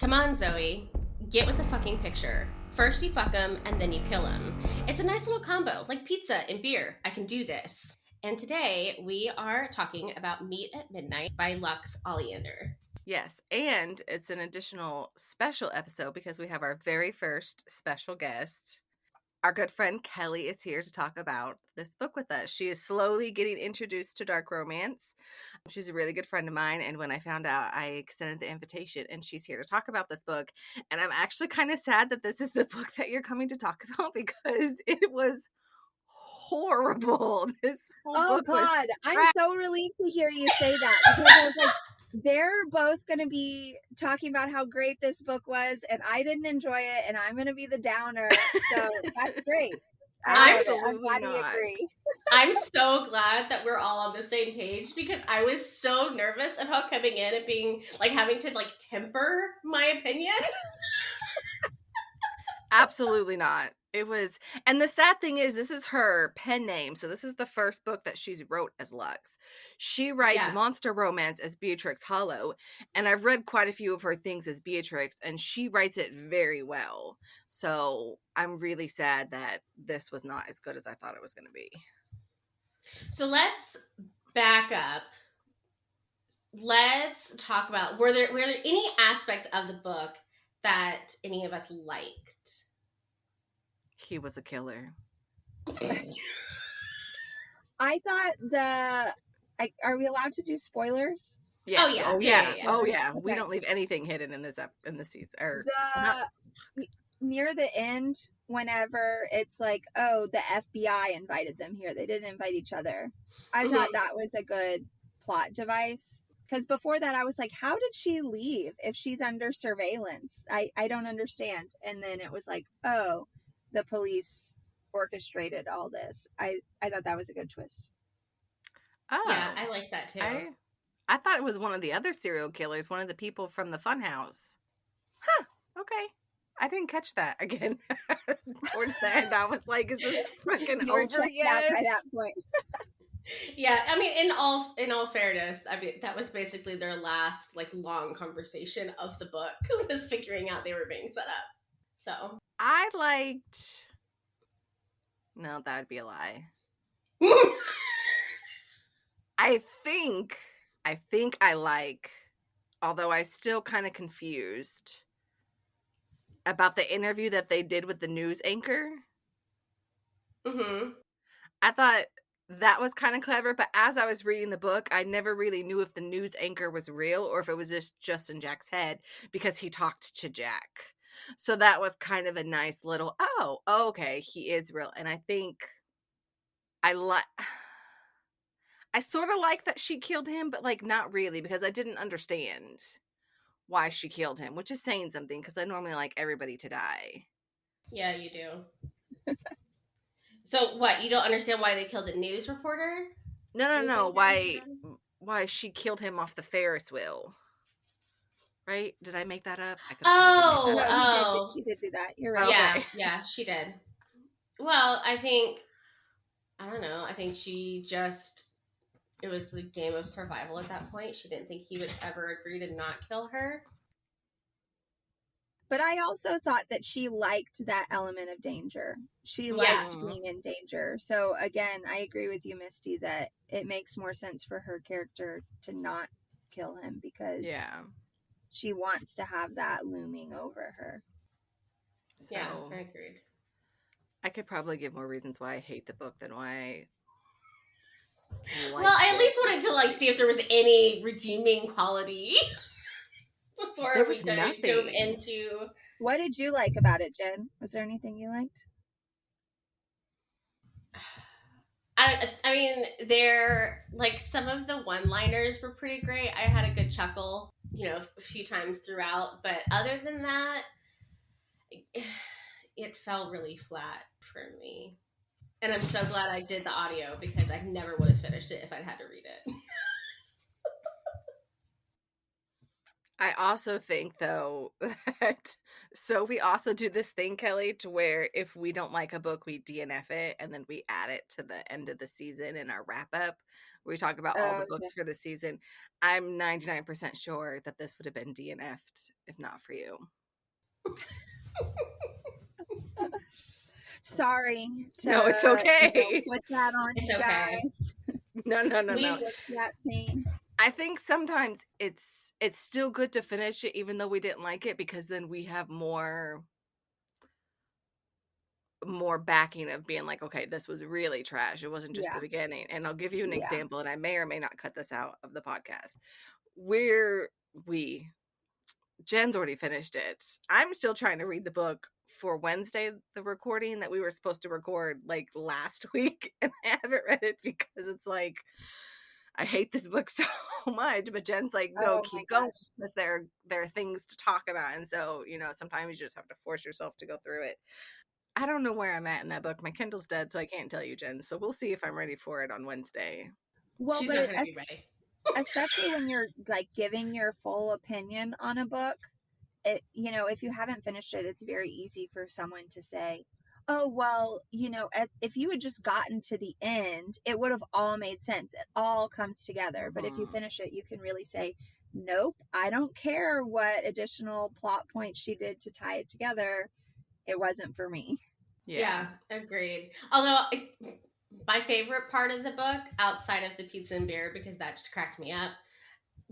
Come on, Zoe. Get with the fucking picture. First you fuck him, and then you kill him. It's a nice little combo, like pizza and beer. I can do this. And today we are talking about Meet at Midnight by Lux Oleander. Yes, and it's an additional special episode because we have our very first special guest. Our good friend Kelly is here to talk about this book with us. She is slowly getting introduced to dark romance. She's a really good friend of mine, and when I found out, I extended the invitation, and she's here to talk about this book. And I'm actually kind of sad that this is the book that you're coming to talk about because it was horrible. This whole book was I'm so relieved to hear you say that because I was like, they're both going to be talking about how great this book was, and I didn't enjoy it, and I'm going to be the downer. So that's great. I'm glad we agree. I'm so glad that we're all on the same page because I was so nervous about coming in and being like having to like temper my opinion. Absolutely not. It was, and the sad thing is, this is her pen name. So this is the first book that she's wrote as Lux. She writes monster romance as Beatrix Hollow, and I've read quite a few of her things as Beatrix, and she writes it very well. So I'm really sad that this was not as good as I thought it was going to be. So let's back up. Let's talk about were there any aspects of the book that any of us liked? He was a killer. I thought are we allowed to do spoilers? Yes. Oh yeah. Okay. We don't leave anything hidden in this season. Near the end, whenever it's like, oh, the FBI invited them here. They didn't invite each other. I thought that was a good plot device. Because before that, I was like, how did she leave if she's under surveillance? I don't understand. And then it was like, oh, the police orchestrated all this. I thought that was a good twist. Oh, yeah, I liked that too. I thought it was one of the other serial killers, one of the people from the Funhouse. Huh, okay. I didn't catch that again. Towards the end, I was like, is this fucking over yet? By that point. Yeah, I mean, in all fairness, I mean, that was basically their last like long conversation of the book was figuring out they were being set up. So I liked. No, that would be a lie. I think I like, although I still kind of confused about the interview that they did with the news anchor. Mm-hmm. I thought that was kind of clever, but as I was reading the book, I never really knew if the news anchor was real or if it was just in Jack's head because he talked to Jack. So that was kind of a nice little, okay, he is real. And I think I sort of like that she killed him, but like not really because I didn't understand why she killed him, which is saying something because I normally like everybody to die. Yeah, you do. So what? You don't understand why they killed the news reporter? No. Why she killed him off the Ferris wheel? Right? Did I make that up? She did do that. You're right. Yeah, yeah, she did. Well, I don't know. I think it was the game of survival at that point. She didn't think he would ever agree to not kill her. But I also thought that she liked that element of danger. She liked being in danger. So again, I agree with you, Mistie, that it makes more sense for her character to not kill him because she wants to have that looming over her. So, yeah, I agreed. I could probably give more reasons why I hate the book than why well, I at least wanted to like see if there was any redeeming quality before we dove into. What did you like about it, Jen? Was there anything you liked? I mean, like some of the one-liners were pretty great. I had a good chuckle, a few times throughout, but other than that, it fell really flat for me. And I'm so glad I did the audio because I never would have finished it if I'd had to read it. I also think, though, that so we also do this thing, Kelly, to where if we don't like a book, we DNF it and then we add it to the end of the season in our wrap up. We talk about all the Oh, yeah. books for the season. I'm 99% sure that this would have been DNF'd if not for you. Sorry to No, it's okay. put that on It's you okay. guys. No. We- With that pain. I think sometimes it's still good to finish it even though we didn't like it, because then we have more backing of being like, okay, this was really trash. It wasn't just Yeah. the beginning. And I'll give you an Yeah. example, and I may or may not cut this out of the podcast. Jen's already finished it. I'm still trying to read the book for Wednesday, the recording that we were supposed to record like last week, and I haven't read it because it's like, I hate this book so much. But Jen's like, no, Oh my keep going, gosh. because there are things to talk about. And so, sometimes you just have to force yourself to go through it. I don't know where I'm at in that book. My Kindle's dead, so I can't tell you, Jen. So we'll see if I'm ready for it on Wednesday. Well, She's but not going to be ready. especially when you're like giving your full opinion on a book, if you haven't finished it, it's very easy for someone to say, oh, well, if you had just gotten to the end, it would have all made sense. It all comes together. But if you finish it, you can really say, nope, I don't care what additional plot points she did to tie it together. It wasn't for me. Yeah, agreed. Although my favorite part of the book, outside of the pizza and beer, because that just cracked me up,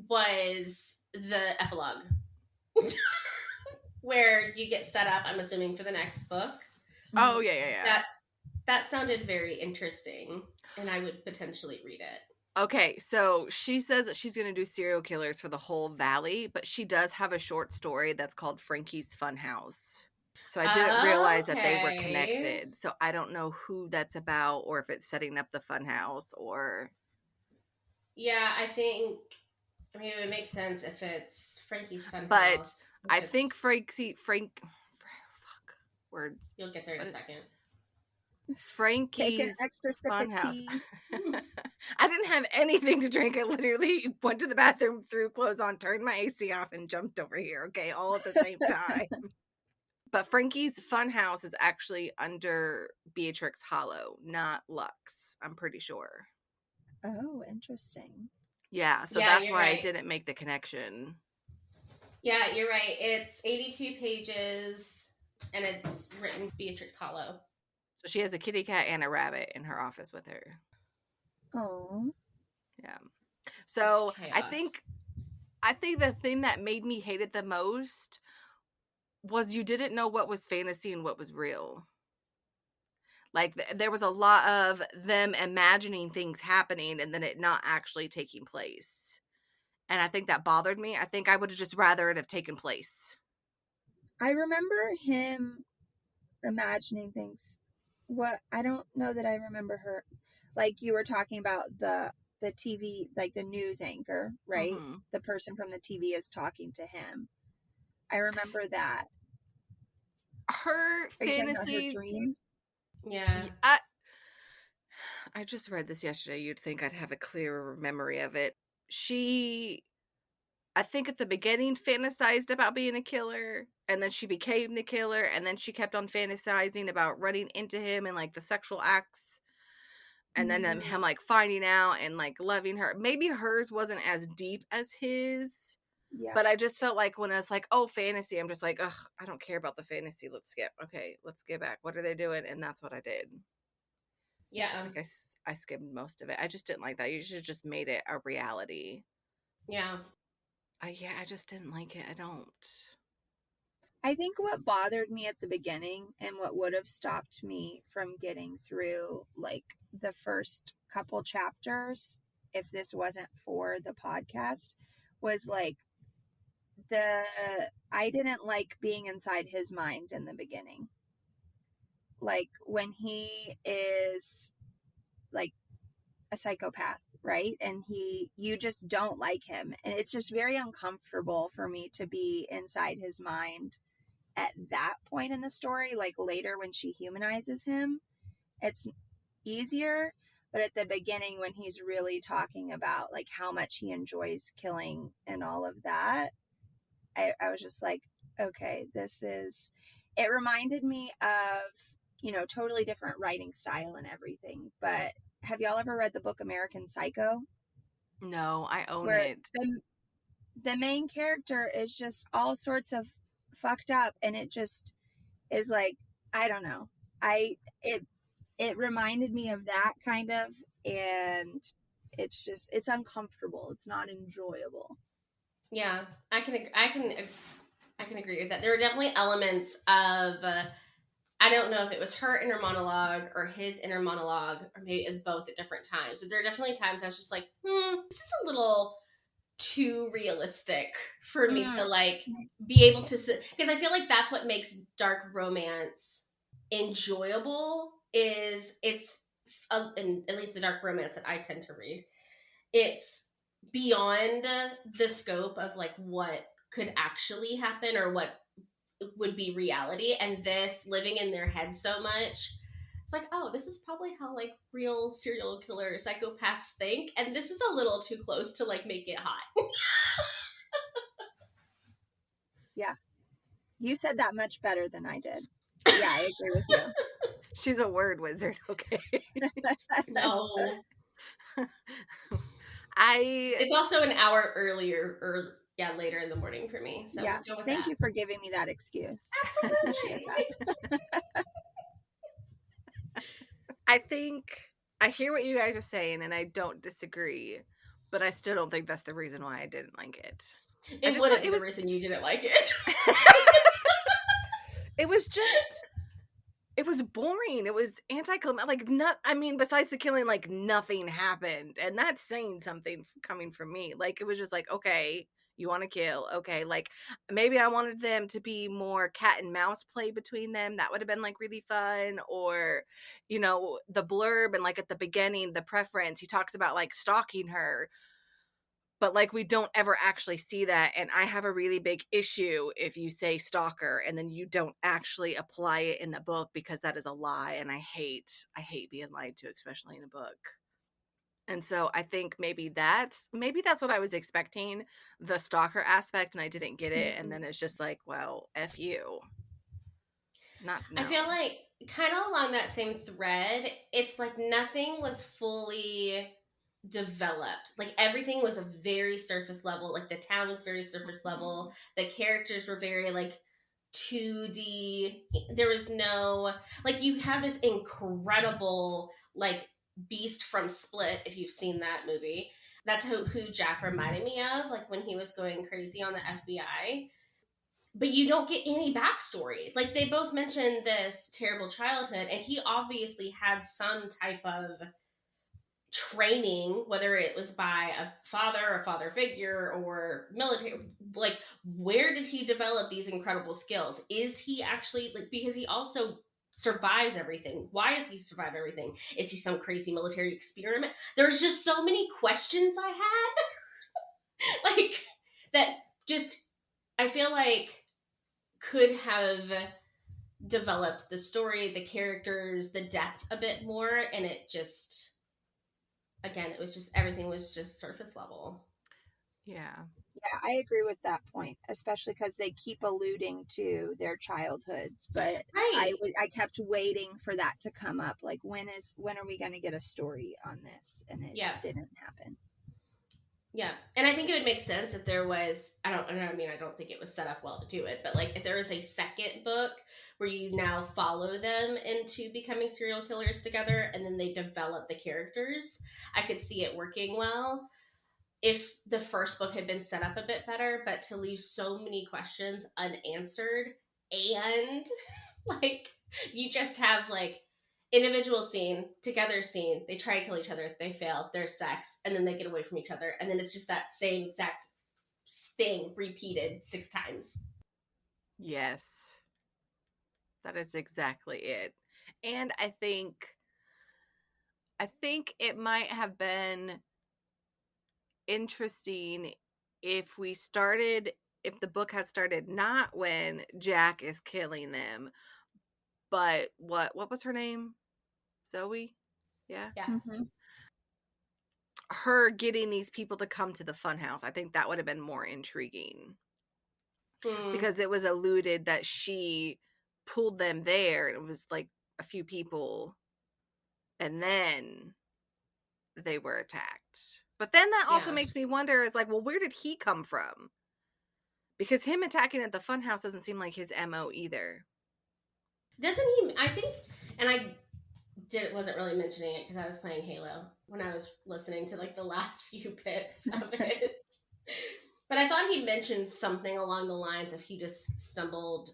was the epilogue. Where you get set up, I'm assuming, for the next book. Oh, yeah. That sounded very interesting, and I would potentially read it. Okay, so she says that she's going to do serial killers for the whole valley, but she does have a short story that's called Frankie's Funhouse. So I didn't realize that they were connected. So I don't know who that's about, or if it's setting up the Funhouse, or... Yeah, it would make sense if it's Frankie's Funhouse. But I think fuck, words. You'll get there in a second. Frankie's Take an extra sip of Funhouse. tea. I didn't have anything to drink. I literally went to the bathroom, threw clothes on, turned my AC off, and jumped over here. Okay, all at the same time. But Frankie's Funhouse is actually under Beatrix Hollow, not Lux. I'm pretty sure. Oh, interesting. Yeah, so that's why I didn't make the connection. Yeah, you're right. It's 82 pages, and it's written Beatrix Hollow. So she has a kitty cat and a rabbit in her office with her. Oh. Yeah. So I think the thing that made me hate it the most was you didn't know what was fantasy and what was real. Like, there was a lot of them imagining things happening and then it not actually taking place. And I think that bothered me. I think I would have just rather it have taken place. I remember him imagining things. I don't know that I remember her. Like, you were talking about the TV, like the news anchor, right? Mm-hmm. The person from the TV is talking to him. I remember that. Her fantasies. Her dreams? Yeah. I just read this yesterday. You'd think I'd have a clearer memory of it. She, I think at the beginning, fantasized about being a killer, and then she became the killer, and then she kept on fantasizing about running into him and like the sexual acts, and then him like finding out and like loving her. Maybe hers wasn't as deep as his. Yeah. But I just felt like when I was like, oh, fantasy, I'm just like, ugh, I don't care about the fantasy. Let's skip. Okay, let's get back. What are they doing? And that's what I did. Yeah. Like I skimmed most of it. I just didn't like that. You should have just made it a reality. Yeah. I just didn't like it. I don't. I think what bothered me at the beginning and what would have stopped me from getting through like the first couple chapters, if this wasn't for the podcast, was like I didn't like being inside his mind in the beginning. Like when he is like a psychopath, right? And you just don't like him. And it's just very uncomfortable for me to be inside his mind at that point in the story. Like later when she humanizes him, it's easier. But at the beginning when he's really talking about like how much he enjoys killing and all of that, I was just like, okay, it reminded me of, totally different writing style and everything. But have y'all ever read the book American Psycho? No, I own Where it. the main character is just all sorts of fucked up, and it just is like, I don't know. It reminded me of that kind of, and it's uncomfortable. It's not enjoyable. Yeah, I can agree with that. There were definitely elements of I don't know if it was her inner monologue or his inner monologue, or maybe it was both at different times. But there are definitely times I was just like, this is a little too realistic for me to like be able to sit, because I feel like that's what makes dark romance enjoyable. Is it's and at least the dark romance that I tend to read, it's beyond the scope of like what could actually happen or what would be reality, and this living in their head so much, it's like, oh, this is probably how like real serial killer psychopaths think, and this is a little too close to like make it hot. Yeah. You said that much better than I did. Yeah, I agree with you. She's a word wizard, okay? No, I it's also an hour earlier, or yeah, later in the morning for me, so Yeah. we'll go with Thank that. you for giving me that excuse. I appreciate Absolutely. that. I think I hear what you guys are saying, and I don't disagree, but I still don't think that's the reason why I didn't like it. I It just wouldn't thought be it the was reason you didn't like it. it was just it was boring. It was anticlimactic. Like, not, I mean, besides the killing, like nothing happened, and that's saying something coming from me. Like, it was just like, okay, you want to kill, okay. Like, maybe I wanted them to be more cat and mouse play between them. That would have been like really fun. Or, the blurb, and like at the beginning, the preference, he talks about like stalking her, but like we don't ever actually see that. And I have a really big issue if you say stalker and then you don't actually apply it in the book, because that is a lie, and I hate being lied to, especially in a book. And so I think maybe that's what I was expecting, the stalker aspect, and I didn't get it. And then it's just like, well, F you. Not I no. feel like kind of along that same thread, it's like nothing was fully developed. Like everything was a very surface level. Like the town was very surface level. The characters were very like 2D. There was no, like, you have this incredible like beast from Split, if you've seen that movie. That's who Jack reminded me of, like when he was going crazy on the FBI. But you don't get any backstory. Like they both mentioned this terrible childhood, and he obviously had some type of training, whether it was by a father figure, or military. Like, where did he develop these incredible skills? Is he actually like, because he also survives everything? Why does he survive everything? Is he some crazy military experiment? There's just so many questions I had, like, that just, I feel like could have developed the story, the characters, the depth a bit more, and it just, again, it was just, everything was just surface level. Yeah. Yeah, I agree with that point, especially because they keep alluding to their childhoods. But Right. I kept waiting for that to come up. Like, when are we going to get a story on this? And it Yeah. didn't happen. Yeah. And I think it would make sense if there was, I don't think it was set up well to do it, but like if there was a second book where you now follow them into becoming serial killers together, and then they develop the characters, I could see it working well if the first book had been set up a bit better. But to leave so many questions unanswered, and like you just have like individual scene, together scene, they try to kill each other, they fail, there's sex, and then they get away from each other, and then it's just that same exact thing repeated 6 times. Yes. That is exactly it. And I think it might have been interesting if the book had started not when Jack is killing them, but what was her name? Zoe? Yeah. Yeah. Mm-hmm. Her getting these people to come to the funhouse. I think that would have been more intriguing. because it was alluded that she pulled them there. It was like a few people, and then they were attacked. But then that also makes me wonder, is like, well, where did he come from? Because him attacking at the Funhouse doesn't seem like his MO either. Doesn't he? I think, and I wasn't really mentioning it because I was playing Halo when I was listening to like the last few bits of it. But I thought he mentioned something along the lines of he just stumbled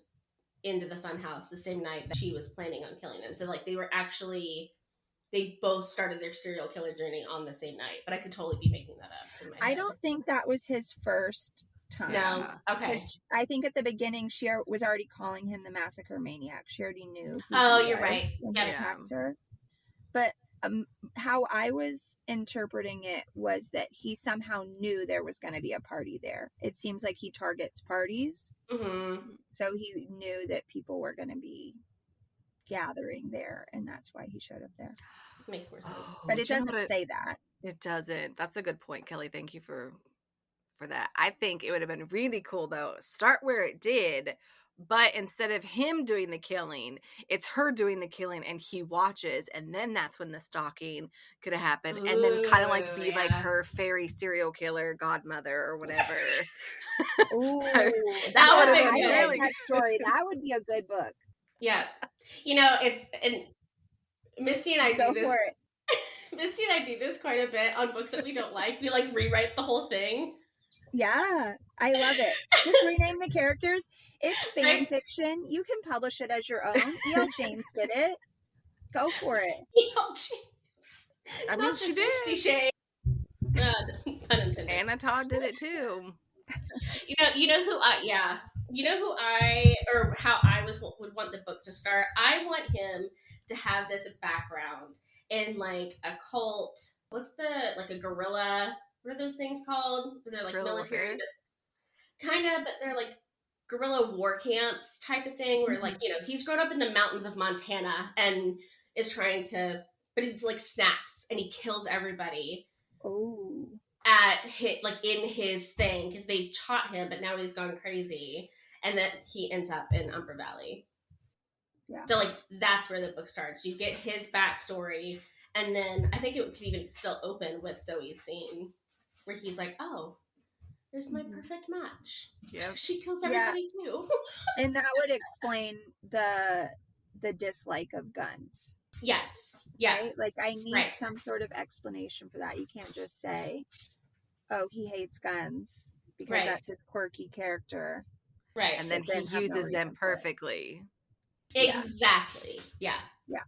into the Funhouse the same night that she was planning on killing them. So like they both started their serial killer journey on the same night. But I could totally be making that up in my head. I don't think that was his first time. No. Okay. I think at the beginning she was already calling him the massacre maniac. She already knew who Oh, he you're was right. when he attacked her. But how I was interpreting it was that he somehow knew there was going to be a party there. It seems like he targets parties. Mm-hmm. So he knew that people were going to be gathering there, and that's why he showed up there. Makes more sense. But it doesn't say that. It doesn't. That's a good point, Kelly. Thank you for that. I think it would have been really cool, though. Start where it did, but instead of him doing the killing, it's her doing the killing, and he watches, and then that's when the stalking could have happened. Ooh, and then kind of like be like her fairy serial killer godmother or whatever. Ooh, that would have been been really that story. That would be a good book. Yeah. It's and Mistie and I Go do this. for it. Mistie and I do this quite a bit on books that we don't like. We like rewrite the whole thing. Yeah, I love it. Just rename the characters. It's fan Right. fiction. You can publish it as your own. E.L. James did it. Go for it. E.L. James. I mean, she did. 50 Shades. Pun intended. Anna Todd did it too. You know who I or how I would want the book to start. I want him to have this background in like a cult. What's like a guerrilla? What are those things called? They're like Guerrilla military, warfare? but they're like guerrilla war camps type of thing. Where like he's grown up in the mountains of Montana and is trying to, but he's like snaps and he kills everybody. Oh. In his thing because they taught him, but now he's gone crazy, and then he ends up in Umber Valley. Yeah. So like that's where the book starts. You get his backstory, and then I think it could even still open with Zoe's scene where he's like, "Oh, there's my perfect match. Yeah, she kills everybody too." And that would explain the dislike of guns. Yes. Yeah. Right? Like I need some sort of explanation for that. You can't just say, "Oh, he hates guns," because that's his quirky character. Right. And then he uses them perfectly. Exactly. Yeah. Yeah.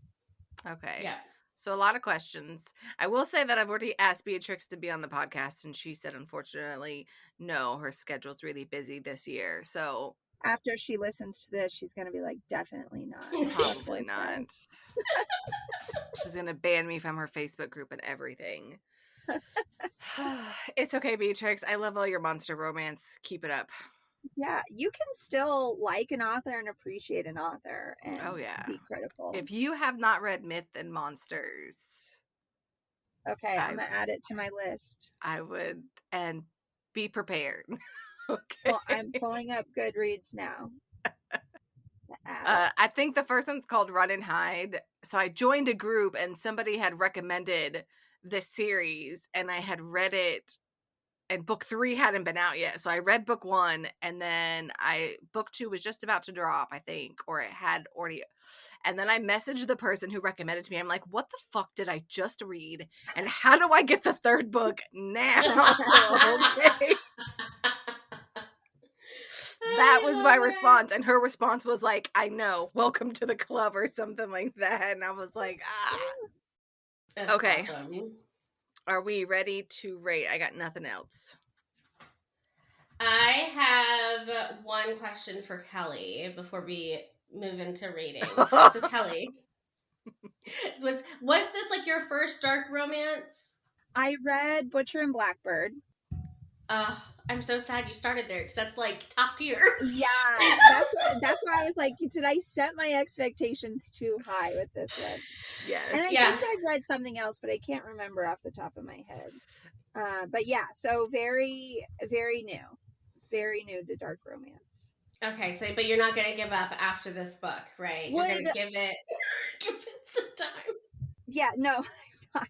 Okay. Yeah. So a lot of questions. I will say that I've already asked Beatrix to be on the podcast, and she said, unfortunately, no, her schedule's really busy this year. So after she listens to this, she's going to be like, definitely not. Probably not. She's going to ban me from her Facebook group and everything. It's okay, Beatrix. I love all your monster romance. Keep it up. Yeah, you can still like an author and appreciate an author and be critical. If you have not read Myth and Monsters, okay, I'm going to add it to my list. I would, and be prepared. Okay. Well, I'm pulling up Goodreads now. I think the first one's called Run and Hide. So I joined a group and somebody had recommended this series and I had read it, and book 3 hadn't been out yet. So I read book 1 and then book 2 was just about to drop, I think, or it had already. And then I messaged the person who recommended to me. I'm like, what the fuck did I just read? And how do I get the 3rd book now? Okay. That was my response. And her response was like, I know, welcome to the club or something like that. And I was like, That's okay. Awesome. Are we ready to rate? I got nothing else. I have one question for Kelly before we move into rating. So Kelly, was this like your first dark romance? I read Butcher and Blackbird. I'm so sad you started there because that's like top tier. Yeah, that's why I was like, did I set my expectations too high with this one? Yes. And I think I've read something else, but I can't remember off the top of my head. But yeah, so very, very new. very new to dark romance. Okay, so but you're not gonna give up after this book, right? You're gonna give it some time. Yeah, no, I'm not.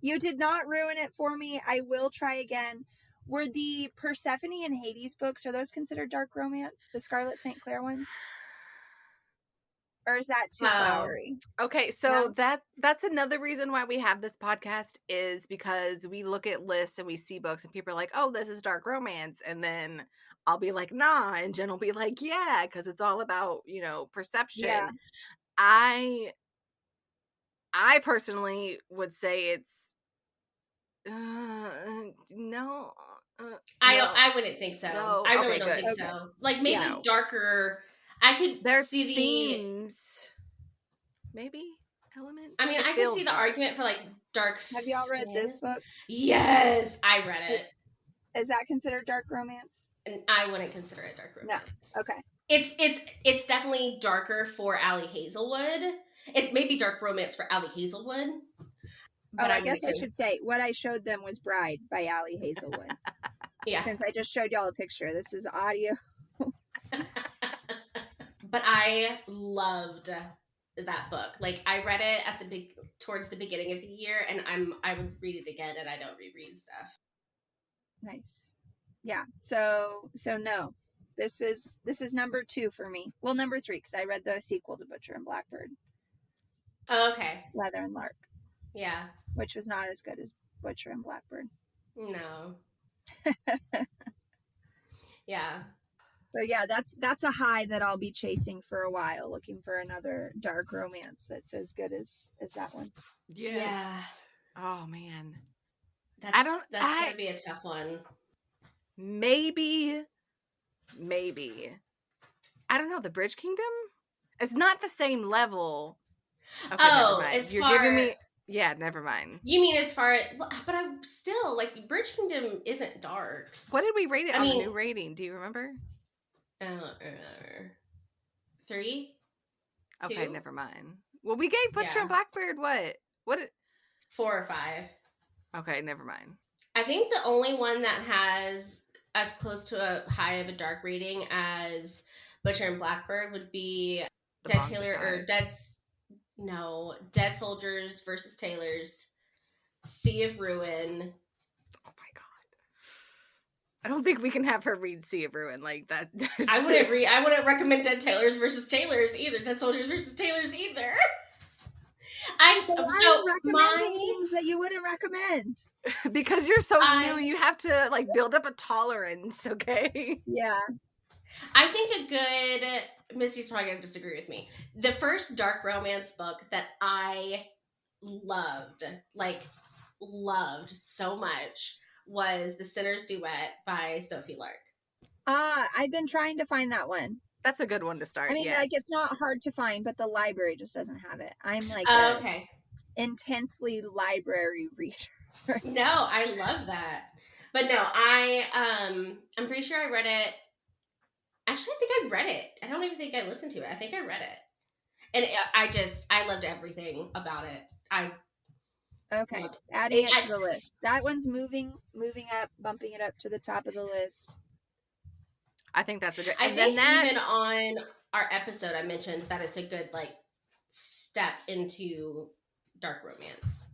You did not ruin it for me. I will try again. Were the Persephone and Hades books, are those considered dark romance? The Scarlet St. Clair ones? Or is that too flowery? Okay, so that's another reason why we have this podcast, is because we look at lists and we see books and people are like, oh, this is dark romance. And then I'll be like, nah. And Jen will be like, yeah, because it's all about, perception. Yeah. I personally would say it's no. I wouldn't think so. No. I really Okay, don't good. think Okay. so. Like maybe No. darker. I could Their see the themes, maybe elements. I mean, It I can feels see the dark. argument for like dark. Have y'all read this book? Yes, I read it. Is that considered dark romance? And I wouldn't consider it dark romance. No. Okay. It's definitely darker for Allie Hazelwood. It's maybe dark romance for Allie Hazelwood. But I guess I should say what I showed them was Bride by Allie Hazelwood. Yeah. Since I just showed y'all a picture. This is audio. But I loved that book. Like I read it at towards the beginning of the year, and I would read it again, and I don't reread stuff. Nice. Yeah. So no. This is number 2 for me. Well, number 3, because I read the sequel to Butcher and Blackbird. Oh, okay. Leather and Lark. Yeah. Which was not as good as Butcher and Blackbird. No. Yeah. So yeah, that's a high that I'll be chasing for a while, looking for another dark romance that's as good as that one. Yes. Yeah. Oh man. That's gonna be a tough one. Maybe. I don't know, the Bridge Kingdom? It's not the same level. Okay, never mind. Giving me. Yeah, never mind. You mean as far as, but I'm still like Bridge Kingdom isn't dark. What did we rate it on the new rating? Do you remember? 3. Okay, 2? never mind. Well, we gave Butcher and Blackbird what? 4 or 5. Okay, never mind. I think the only one that has as close to a high of a dark rating as Butcher and Blackbird would be Dead Soldiers versus Tailors, Sea of Ruin. Oh my god! I don't think we can have her read Sea of Ruin like that. I wouldn't recommend Dead Tailors versus Tailors either. Dead Soldiers versus Tailors either. I'm recommending things that you wouldn't recommend because you're so new. You have to like build up a tolerance, okay? Yeah. I think a good Mistie's probably gonna disagree with me. The first dark romance book that I loved so much was The Sinner's Duet by Sophie Lark. I've been trying to find that one. That's a good one to start. I mean, yes. like it's not hard to find, but the library just doesn't have it. I'm like intensely library reader. No, I love that. But no, I'm pretty sure I read it. Actually, I think I read it. I don't even think I listened to it. I think I read it. And I loved everything about it. Okay, adding it to the list. That one's moving up, bumping it up to the top of the list. I think that's a good. I think even on our episode, I mentioned that it's a good step into dark romance.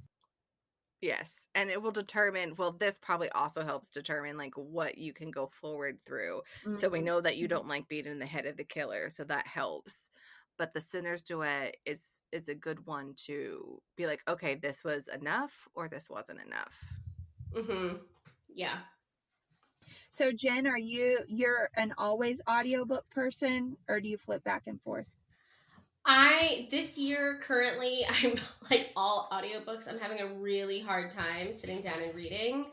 Yes, and it will determine. Well, this probably also helps determine what you can go forward through. Mm-hmm. So we know that you don't like being in the head of the killer, so that helps. But the Sinner's Duet is a good one to be like, okay, this was enough, or this wasn't enough. Mm-hmm. Yeah. So Jen, you're an always audiobook person, or do you flip back and forth? This year currently I'm all audiobooks. I'm having a really hard time sitting down and reading.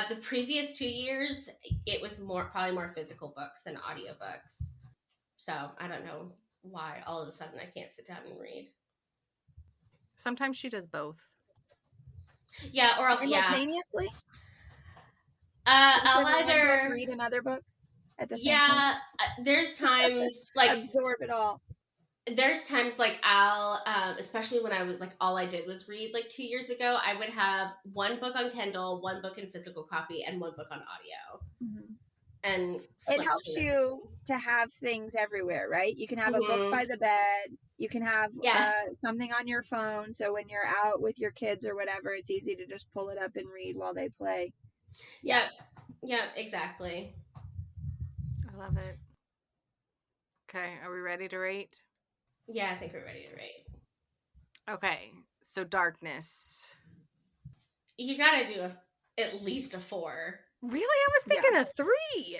The previous 2 years it was probably more physical books than audiobooks. So I don't know why all of a sudden I can't sit down and read. Sometimes she does both. Yeah, or simultaneously. I'll either read another book at the same time. Yeah, there's times absorb it all. There's times I'll, especially when I was all I did was read 2 years ago, I would have one book on Kindle, one book in physical copy, and one book on audio. Mm-hmm. and It helps you to have things everywhere, right? You can have a book by the bed. You can have something on your phone. So when you're out with your kids or whatever, it's easy to just pull it up and read while they play. Yeah. Yeah, exactly. I love it. Okay, are we ready to rate? Yeah, I think we're ready to rate. Okay, so darkness. You gotta do at least a 4. Really? I was thinking a 3.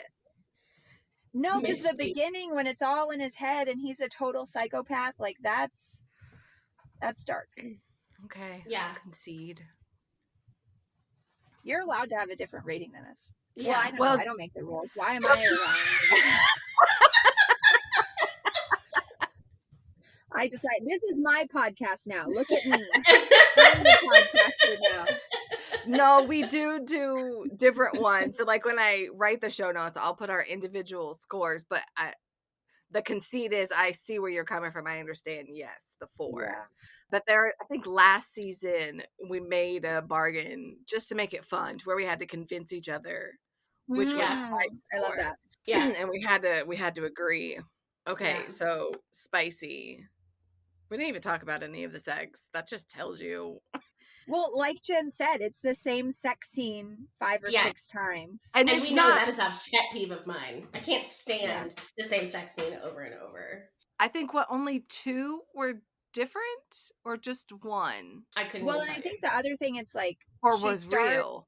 No, because the beginning, when it's all in his head and he's a total psychopath, like that's dark. Okay. Yeah. Concede. You're allowed to have a different rating than us. Yeah. Well, I don't know. I don't make the rules. Why am I allowed? I decide this is my podcast now. Look at me. I'm the podcaster now. No, we do different ones. So like when I write the show notes, I'll put our individual scores, but the conceit is I see where you're coming from. I understand, yes, the 4. Yeah. But I think last season we made a bargain just to make it fun, to where we had to convince each other which was I love that. Yeah. And we had to agree. Okay, so spicy. We didn't even talk about any of the sex. That just tells you. Well, like Jen said, it's the same sex scene 5 or 6 times. And we know that is a pet peeve of mine. I can't stand the same sex scene over and over. I think only 2 were different, or just 1? I couldn't. Well, and I think the other thing, it's like, or was real,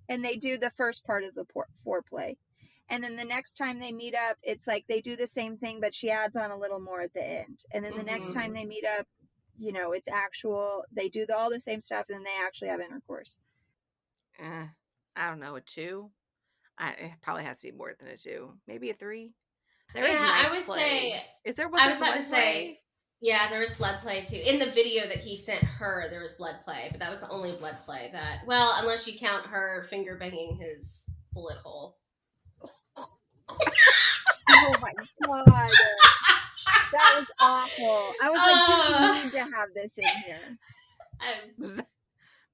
and they do the first part of the foreplay, and then the next time they meet up, it's like they do the same thing, but she adds on a little more at the end, and then the next time they meet up, you know, it's actual. They do all the same stuff, and then they actually have intercourse. I don't know, a 2. It probably has to be more than a 2, maybe a 3. I would say. Is there? I was about to say. Yeah, there was blood play too. In the video that he sent her, there was blood play, but that was the only blood play that. Well, unless you count her finger banging his bullet hole. Oh my god. That was awful. I was like, do we need to have this in here?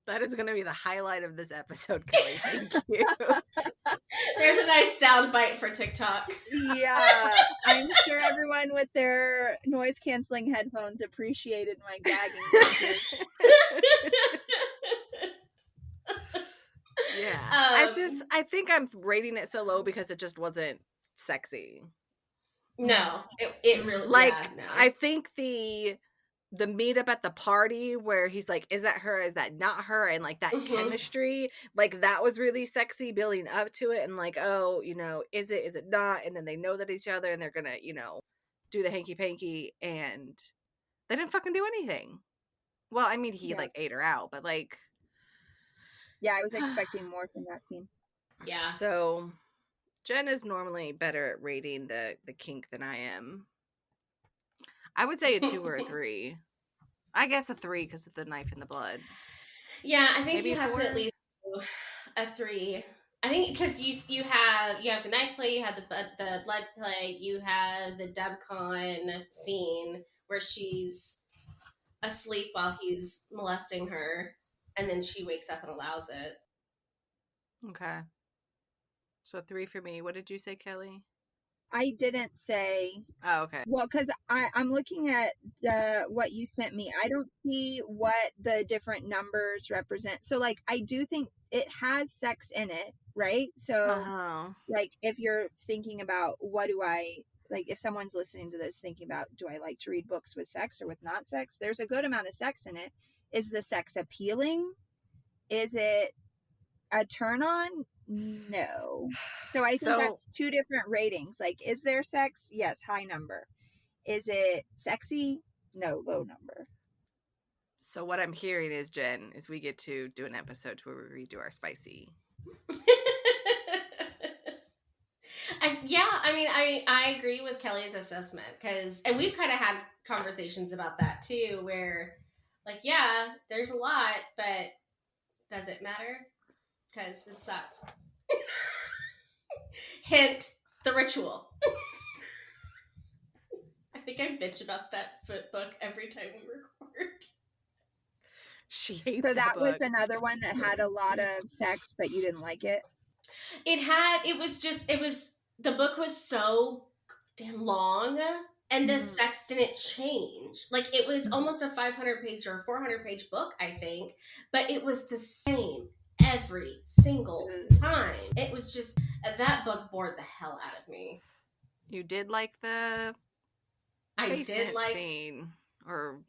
That is going to be the highlight of this episode, Kelly. Thank you. There's a nice soundbite for TikTok. Yeah. I'm sure everyone with their noise-canceling headphones appreciated my gagging. Yeah. I think I'm rating it so low because it just wasn't sexy. No, it really, no. I think the meetup at the party where he's like, is that her, is that not her, and like that chemistry, like that was really sexy, building up to it, and like, oh, you know, is it not, and then they know that each other and they're gonna, you know, do the hanky-panky, and they didn't fucking do anything. Well, I mean, he like ate her out, but like, yeah, I was expecting more from that scene. Yeah. So Jen is normally better at rating the kink than I am. I would say a 2 or a 3. I guess a 3 because of the knife and the blood. Yeah, I think maybe you have to at least do a 3. I think because you have the knife play, you have the blood play, you have the DubCon scene where she's asleep while he's molesting her, and then she wakes up and allows it. Okay. So 3 for me. What did you say, Kelly? I didn't say. Oh, okay. Well, because I'm looking at what you sent me. I don't see what the different numbers represent. So, like, I do think it has sex in it, right? So, like, if you're thinking about what do I, like, if someone's listening to this thinking about, do I like to read books with sex or with not sex? There's a good amount of sex in it. Is the sex appealing? Is it a turn on? No. So I think that's 2 different ratings. Like, is there sex? Yes, high number. Is it sexy? No, low number. So what I'm hearing is, Jen, is we get to do an episode where we redo our spicy. I agree with Kelly's assessment, and we've kind of had conversations about that too, where like, yeah, there's a lot, but does it matter? Because it sucked. Hint, the ritual. I think I bitch about that book every time we record. She hates so that book. Was another one that had a lot of sex, but you didn't like it? It was the book was so damn long, and the sex didn't change. Like, it was almost a 500-page or 400-page book, I think, but it was the same every single time. It was just, that book bored the hell out of me. You did like the basement scene, or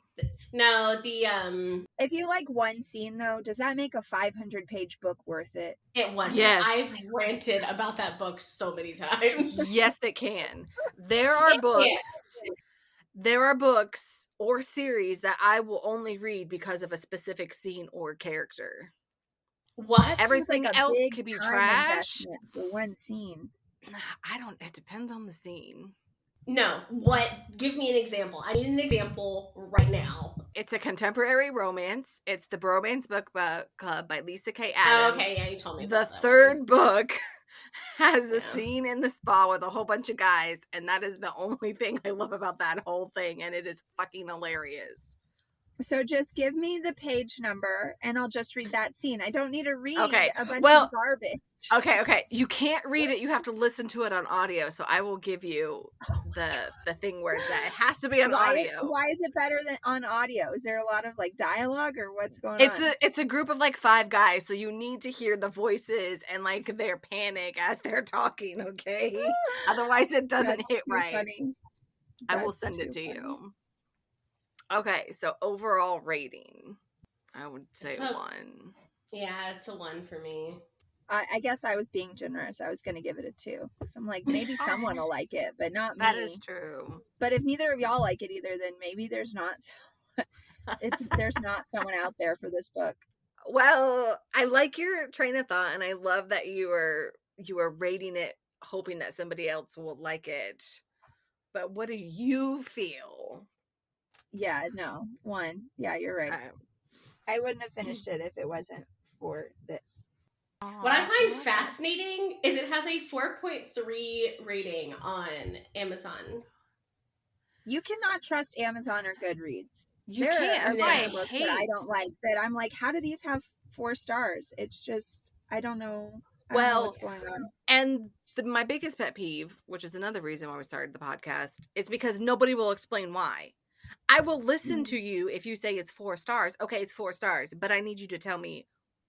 no, the If you like one scene though, does that make a 500-page book worth it? It wasn't. Yes. I've ranted about that book so many times. Yes, it can. There are books. There are books or series that I will only read because of a specific scene or character. What? Everything else could be trash. For one scene. It depends on the scene. No, what? Give me an example. I need an example right now. It's a contemporary romance. It's the Bromance Book Club by Lisa K. Adams. Oh, okay, yeah, you told me. The third book has a scene in the spa with a whole bunch of guys, and that is the only thing I love about that whole thing, and it is fucking hilarious. So just give me the page number, and I'll just read that scene. I don't need to read a bunch of garbage. Okay. You can't read it. You have to listen to it on audio. So I will give you the thing where it has to be on audio. Why is it better than on audio? Is there a lot of like dialogue, or what's going on? It's a group of like 5 guys, so you need to hear the voices and like their panic as they're talking. Okay, otherwise it doesn't hit right. Funny. I will send it to you. Okay, so overall rating, I would say 1. Yeah, it's a 1 for me. I guess I was being generous. I was going to give it a 2. So I'm like, maybe someone will like it, but not me. That is true. But if neither of y'all like it either, then maybe there's not someone out there for this book. Well, I like your train of thought, and I love that you are rating it, hoping that somebody else will like it. But what do you feel? Yeah, no. 1. Yeah, you're right. I wouldn't have finished it if it wasn't for this. What I find fascinating is it has a 4.3 rating on Amazon. You cannot trust Amazon or Goodreads. You can't. There are books that I don't like, that I'm like, how do these have 4 stars? It's just, I don't know. I don't know what's going on. And my biggest pet peeve, which is another reason why we started the podcast, is because nobody will explain why. I will listen to you if you say it's 4 stars. Okay, it's 4 stars, but I need you to tell me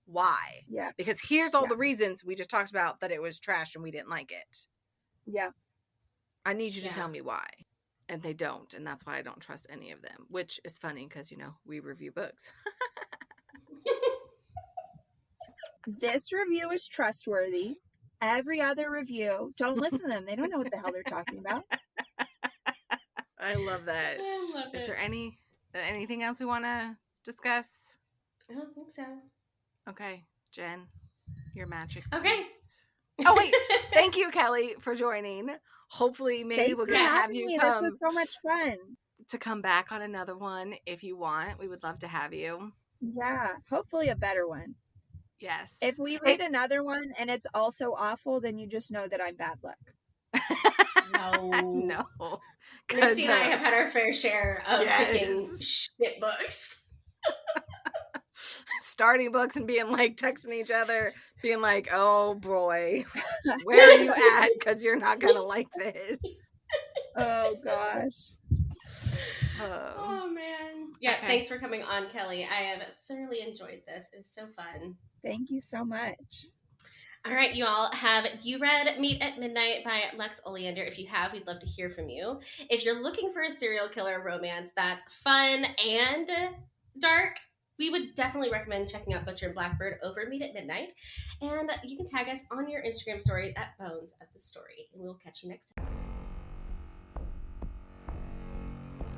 why. Yeah. Because here's all the reasons we just talked about that it was trash and we didn't like it. Yeah. I need you to tell me why. And they don't, and that's why I don't trust any of them, which is funny because, we review books. This review is trustworthy. Every other review, don't listen to them. They don't know what the hell they're talking about. I love that. I love it. Is there anything else we want to discuss? I don't think so. Okay, Jen, your magic. Okay. Beast. Oh wait, thank you, Kelly, for joining. Hopefully, maybe we're gonna have you come. This was so much fun. To come back on another one if you want. We would love to have you. Yeah, hopefully a better one. Yes. If we read another one and it's also awful, then you just know that I'm bad luck. No. Mistie and I have had our fair share of picking shit books. Starting books and being like texting each other, being like, oh boy, where are you at? Because you're not going to like this. Oh gosh. Oh man. Yeah, Thanks for coming on, Kelly. I have thoroughly enjoyed this. It was so fun. Thank you so much. All right, you all, have you read Meet at Midnight by Lex Oleander? If you have, we'd love to hear from you. If you're looking for a serial killer romance that's fun and dark, we would definitely recommend checking out Butcher and Blackbird over Meet at Midnight. And you can tag us on your Instagram stories at Bones of the Story. And we'll catch you next time.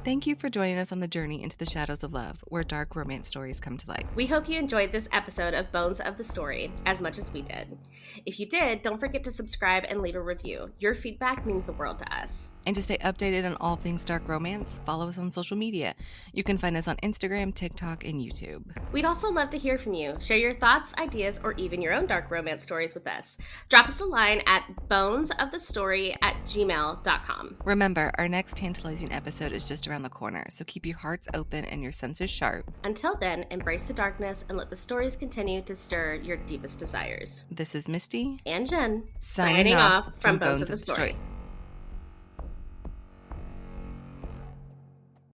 Thank you for joining us on the journey into the shadows of love, where dark romance stories come to light. We hope you enjoyed this episode of Bones of the Story as much as we did. If you did, don't forget to subscribe and leave a review. Your feedback means the world to us. And to stay updated on all things dark romance, follow us on social media. You can find us on Instagram, TikTok, and YouTube. We'd also love to hear from you. Share your thoughts, ideas, or even your own dark romance stories with us. Drop us a line at bonesofthestory@gmail.com. Remember, our next tantalizing episode is just around the corner, so keep your hearts open and your senses sharp. Until then, embrace the darkness and let the stories continue to stir your deepest desires. This is Misty And Jen, signing off from Bones of the Story.